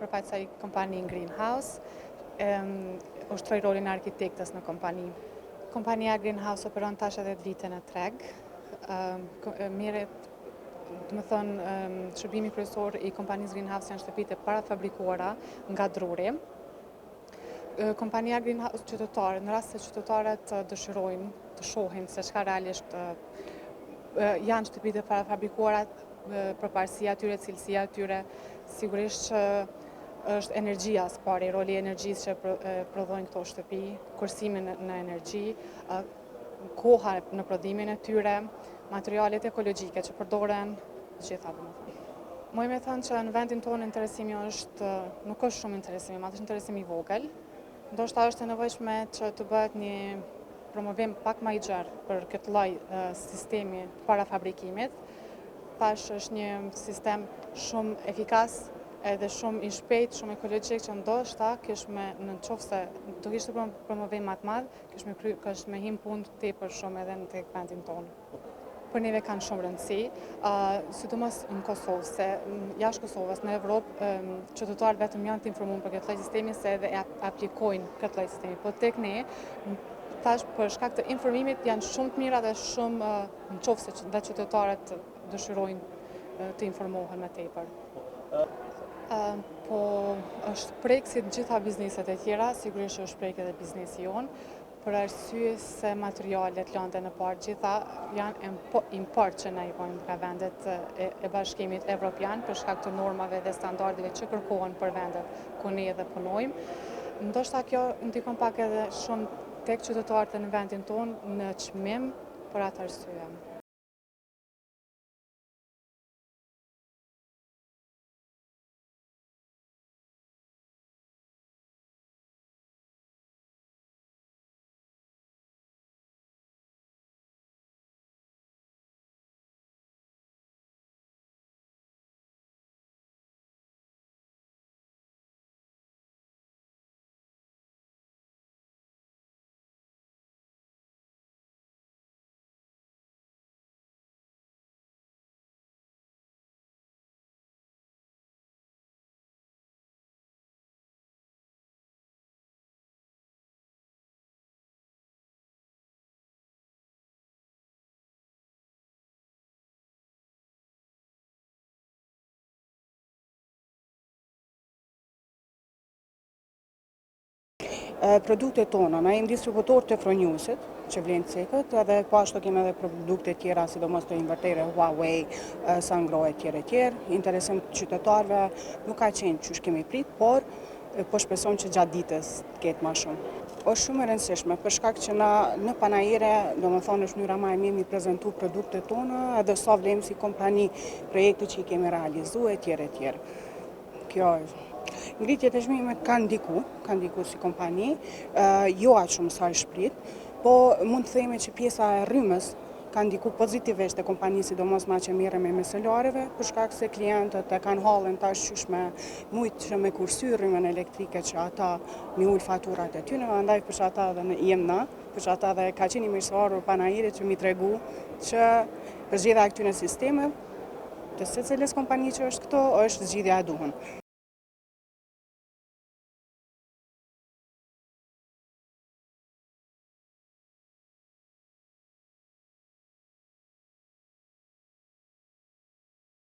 përfaqësoj kësaj kompani Greenhouse, ushtroj rolin e arkitektës në kompani. Kompania Greenhouse operon tash edhe vite në treg. Merret, do të thonë, shërbimi kryesor i kompanisë Greenhouse janë shtëpitë e parafabrikuara nga druri. Kompania Greenhouse qytetarët, në rast se qytetarët dëshirojnë të shohin se çka realisht janë shtëpitë e parafabrikuara, përparësia atyre, cilësia atyre, sigurisht që është energjia së pari, roli i energjisë që prodhojnë këto shtëpi, kursimin në energji, koha në prodhimin e tyre, materialet ekologjike që përdoren, gjitha domethënë. Muj me thënë që në vendin tonë interesimi nuk është shumë interesimi, ma është interesimi i vogël. Ndoshta është e nevojshme që të bëhet një promovim pak më i gjerë për këtë lloj sistemi parafabrikimit. Tash është një sistem shumë efikas edhe shumë i shpejt, shumë ekologjik që ndoshta në qoftë se do kishte promovim më të madh, kishte me him punë tepër shumë edhe në tek vendin tonë. Për neve kanë shumë rëndësi, sidomos në Kosovë, se jashtë Kosovës, në Evropë, qytetarët vetëm janë të informuar për këtë lloj sistemi se edhe aplikojnë këtë lloj sistemi. Po tek ne, tash për shkak të informimit janë shumë të mira dhe shumë nëse dhe qytetarët dëshirojnë të informohen më tepër. Po është prek si të gjitha bizneset e tjera, sigurisht është prek edhe biznesi jonë, për arsye se materialet, lënde në parë, gjitha janë import që na i bojmë nga vendet e Bashkimit Evropian për shkak të normave dhe standardeve që kërkohen për vendet ku ne edhe punojmë. Ndoshta kjo ndikon pak edhe shumë tek qytetarët në vendin tonë në çmim për atë arsye. Produktet tona, na jemi distributor të Froniusit, që vlenë cekët, edhe po ashtu kemi edhe produkte tjera, sidomos të invertere Huawei, Sangro e tjerë. Interesim të qytetarëve nuk ka qenë që kemi prit, por po shpresojmë që gjatë ditës të ketë më shumë. Është shumë e rëndësishme, për shkak që na në panajere, domethënë është mënyra më e mirë mi prezantu produktet tona, edhe sa vlejmë si kompani, projekte që i kemi realizuar e tjerë. Kjo është. Ngritjet e çmimeve kanë ndiku si kompani, jo aq shumë sa i shprit, po mund të themi që pjesa e rrymës ka ndiku pozitivisht e kompanisë, sidomos ma që merrem me meselareve, për shkak se klientët e kanë hallën tash qysh me mujt që me kursy rrymën elektrike që ata mi ul faturat e tyre, andaj për ata edhe jem na, për ata edhe ka qenë i mirësvarur panajirit që mi tregu që për zgjedhja e këtyre sistemeve të secilës kompani që është këto, është zgjidhja e duhur.